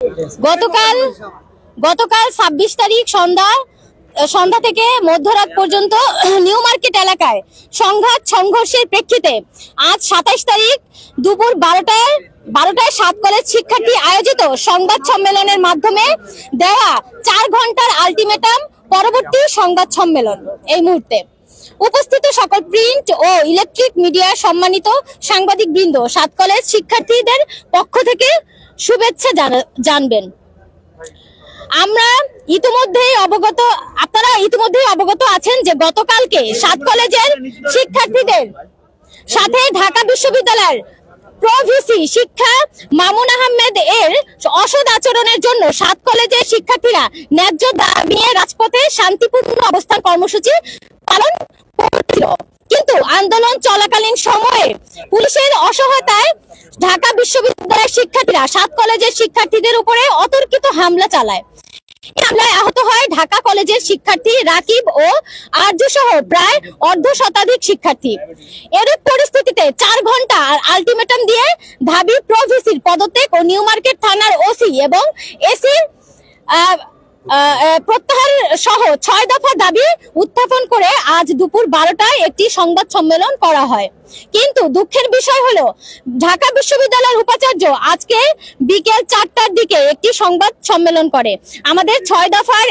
গতকাল ২৬ তারিখ সন্ধ্যা থেকে মধ্যরাত পর্যন্ত নিউ মার্কেট এলাকায় সংঘর্ষের প্রেক্ষিতে আজ ২৭ তারিখ দুপুর ১২টায় ৭ কলেজ শিক্ষার্থী আয়োজিত সংবাদ সম্মেলনের মাধ্যমে দেওয়া ৪ ঘন্টার আলটিমেটাম পরবর্তী সংবাদ সম্মেলন। এই মুহূর্তে উপস্থিত সকল প্রিন্ট ও ইলেকট্রিক মিডিয়া সম্মানিত সাংবাদিক বৃন্দ ৭ কলেজ শিক্ষার্থীদের পক্ষ থেকে শুভেচ্ছা জানবেন। আপনারা ইতিমধ্যেই অবগত আছেন যে গতকালকে ৭ কলেজের শিক্ষার্থীদের সাথে ঢাকা বিশ্ববিদ্যালয়ের প্রভিসি শিক্ষা মামুন আহমেদ এর অসৎ আচরণের জন্য ৭ কলেজের শিক্ষার্থীরা ন্যায্য দাবি নিয়ে রাজপথে শান্তিপূর্ণ অবস্থান কর্মসূচি পালন করছিল, কিন্তু আন্দোলন চলাকালীন সময়ে পুলিশের অসহায়তায় ঢাকা বিশ্ববিদ্যালয়ের শিক্ষার্থীরা ৭ কলেজের শিক্ষার্থীদের উপরে অতর্কিত হামলা চালায়। হামলায় আহত হয় ঢাকা কলেজের শিক্ষার্থী রাকিব ও আরজু সহ প্রায় অর্ধশতাধিক শিক্ষার্থী। এরূপ পরিস্থিতিতে ৪ ঘন্টা আলটিমেটাম দিয়ে ঢাবি প্রভিসির পদত্যাগ ও নিউ মার্কেট থানার ওসি এবং এসির প্রত্যাহার সহ ৬ দফা দাবি উত্থাপন করে আজ দুপুর ১২টায় একটি সংবাদ সম্মেলন করা হয়। কিন্তু দুঃখের বিষয় হলো ঢাকা বিশ্ববিদ্যালয়ের উপাচার্য আজকে বিকেল ৪টার দিকে একটি সংবাদ সম্মেলন করে আমাদের ৬ দফার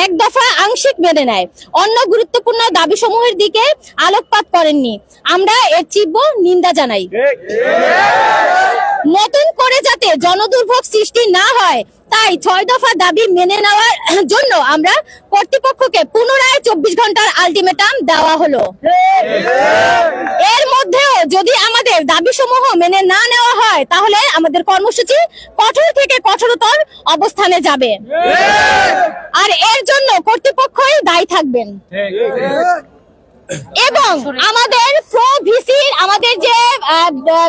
এক দফা আংশিক মেনে নেয়, অন্য গুরুত্বপূর্ণ দাবি সমূহের দিকে আলোকপাত করেননি। আমরা এর তীব্র নিন্দা জানাই। নতুন করে যাতে জনদুর্ভোগ সৃষ্টি না হয় তাই ৬ দফা দাবি মেনে নেওয়ার জন্য আমরা কর্তৃপক্ষকে পুনরায় ২৪ ঘন্টার আলটিমেটাম দেওয়া হলো। এর মধ্যেও যদি আমাদের দাবি সমূহ মেনে না নেওয়া হয় তাহলে আমাদের কর্মসূচি কঠোর থেকে কঠোরতর অবস্থানে যাবে, আর এর জন্য কর্তৃপক্ষই দায়ী থাকবেন। এবং আমাদের প্রভিসির আমাদের যে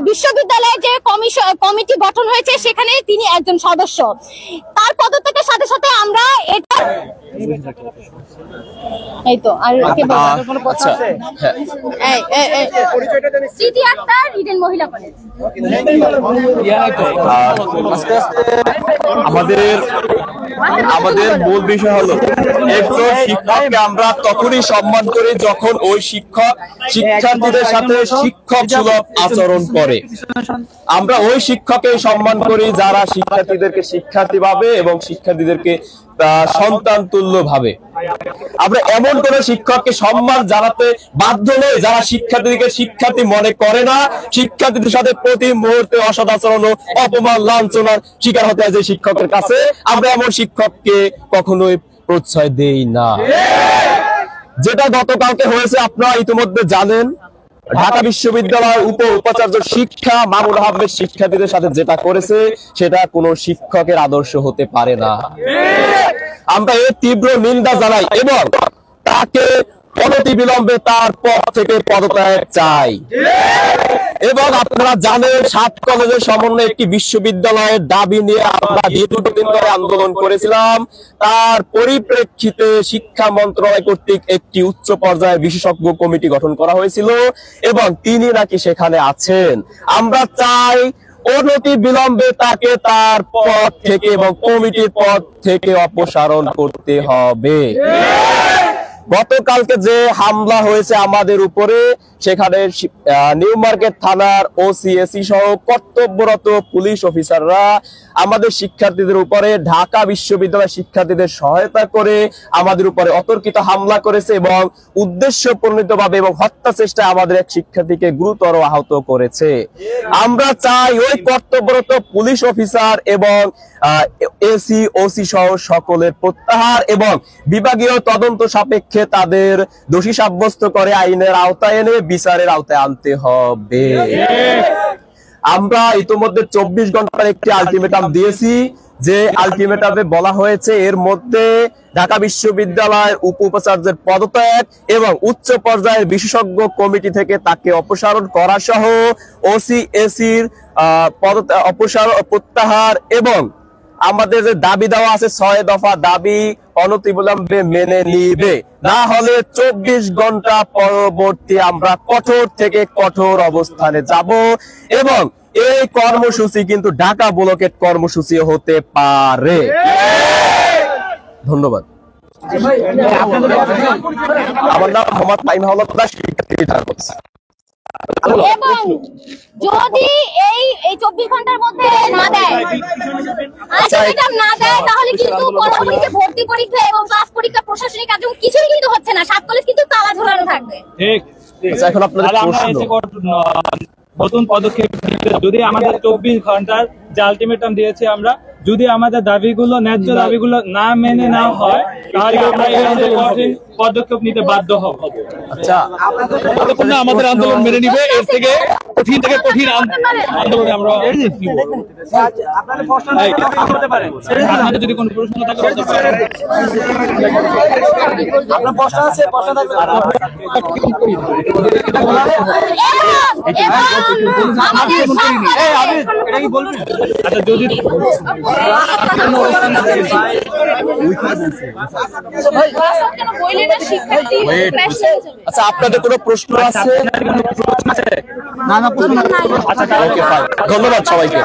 বিশ্ববিদ্যালয়ের যে কমিটি গঠন হয়েছে সেখানে তিনি একজন সদস্য। তার পদত্যাগের সাথে সাথে আমরা এটা এই তো আর আচ্ছা স্মৃতি আক্তার ইডেন মহিলা কলেজ। আমাদের মূল বিষয় হলো একজন শিক্ষককে আমরা তখনই সম্মান করি যখন ওই শিক্ষক শিক্ষার্থীদের সাথে শিক্ষক সুলভ আচরণ করে। আমরা ওই শিক্ষককে সম্মান করি যারা শিক্ষার্থীদেরকে শিক্ষার্থী ভাবে এবং শিক্ষার্থীদেরকে সন্তান তুল্য ভাবে। আমরা এমন কোন শিক্ষককে সম্মান জানাতে বাধ্য নই যারা শিক্ষার্থীদেরকে শিক্ষার্থী মনে করে না, শিক্ষার্থীদের সাথে প্রতি মুহূর্তে অসৎ আচরণ ও অপমান লাঞ্ছনার শিকার হতে হয় যে শিক্ষকের কাছে। আমরা এমন শিক্ষককে কখনোই প্রশ্রয় দেই না। যেটা গতকালকে হয়েছে আপনারা ইতিমধ্যে জানেন, ঢাকা বিশ্ববিদ্যালয়ের উপাচার্য শিক্ষা মামুন আহমেদ শিক্ষার্থীদের সাথে যেটা করেছে সেটা কোনো শিক্ষকের আদর্শ হতে পারে না। আমরা এর তীব্র নিন্দা জানাই এবং তাকে অনতিবিলম্বে তার পদ থেকে পদত্যাগ চাই। এবং আপনারা জানেন ৭ কলেজের সমন্বয়ে একটি বিশ্ববিদ্যালয়ের দাবি নিয়ে আমরা দীর্ঘদিন ধরে আন্দোলন করেছিলাম। তার পরিপ্রেক্ষিতে শিক্ষা মন্ত্রণালয় কর্তৃক একটি উচ্চ পর্যায়ের বিশেষজ্ঞ কমিটি গঠন করা হয়েছিল এবং তিনি নাকি সেখানে আছেন। আমরা চাই অনতি বিলম্বে তাকে তার পদ থেকে এবং কমিটির পদ থেকে অপসারণ করতে হবে। গতকালকে যে হামলা হয়েছে আমাদের উপরে, সেখানে নিউ মার্কেট থানার ওসিএসি সহ কর্তব্যরত পুলিশ অফিসাররা আমাদের শিক্ষার্থীদের উপরে ঢাকা বিশ্ববিদ্যালয়ের শিক্ষার্থীদের সহায়তা করে আমাদের উপরে অতর্কিত হামলা করেছে এবং উদ্দেশ্য প্রণীতভাবে এবং হত্যা চেষ্টায় আমাদের এক শিক্ষার্থীকে গুরুতর আহত করেছে। আমরা চাই ওই কর্তব্যরত পুলিশ অফিসার এবং এসি ওসি সহ সকলের প্রত্যাহার এবং বিভাগীয় তদন্ত সাপেক্ষে তাদের দোষী সাব্যস্ত করে আইনের আওতায় এনে বিচারের আওতায় আনতে হবে। আমরা ইতিমধ্যে ২৪ ঘন্টার একটি আলটিমেটাম দিয়েছি, যে আলটিমেটামে বলা হয়েছে এর মধ্যে ঢাকা বিশ্ববিদ্যালয়ের উপাচার্যের পদত্যাগ এবং উচ্চ পর্যায়ের বিশেষজ্ঞ কমিটি থেকে তাকে অপসারণ করা সহ ওসি এসির প্রত্যাহার এবং আমাদের যে দাবি দেওয়া আছে ৬ দফা দাবি অনতিবিলম্বে মেনে নিবে, না হলে ২৪ ঘন্টা পরবর্তী আমরা কঠোর থেকে কঠোর অবস্থানে যাব এবং এই কর্মসূচি কিন্তু ঢাকা ব্লকের কর্মসূচি হতে পারে। ধন্যবাদ। আমার নাম মোহাম্মদ মাইম হলদার, শিক্ষার্থী ঢাকা। এবং যদি এই 24 ঘন্টার মধ্যে না দেয়, আলটিমেটাম না দেয়, তাহলে কিন্তু পরবর্তীতে ভর্তি পরীক্ষা এবং ক্লাস পরীক্ষা, প্রশাসনিক কাজ কিছুই কিন্তু হচ্ছে না, 7 কলেজ কিন্তু তালা ঝোলানো থাকবে। ঠিক। আচ্ছা, এখন আপনাদের প্রশ্ন। নতুন পদক্ষেপ যদি আমাদের 24 ঘন্টার যে আলটিমেটাম দিয়েছে আমরা, যদি আমাদের দাবিগুলো, ন্যায্য দাবিগুলো না মেনে নেওয়া হয়, তাহলে আমরা এই কঠিন পদক্ষেপ নিতে বাধ্য হব। আচ্ছা, আমাদের আন্দোলন মেনে নিবে, এর থেকে কঠিন আন্দোলনে আমরা আপনাদের যদি কোনো প্রশ্ন থাকে বলতে পারেন। আপনার প্রশ্ন আছে, প্রশ্ন থাকবে। আচ্ছা, যদি আচ্ছা, আপনাদের কোনো প্রশ্ন আছে? না না, প্রশ্ন আচ্ছা, ধন্যবাদ সবাইকে।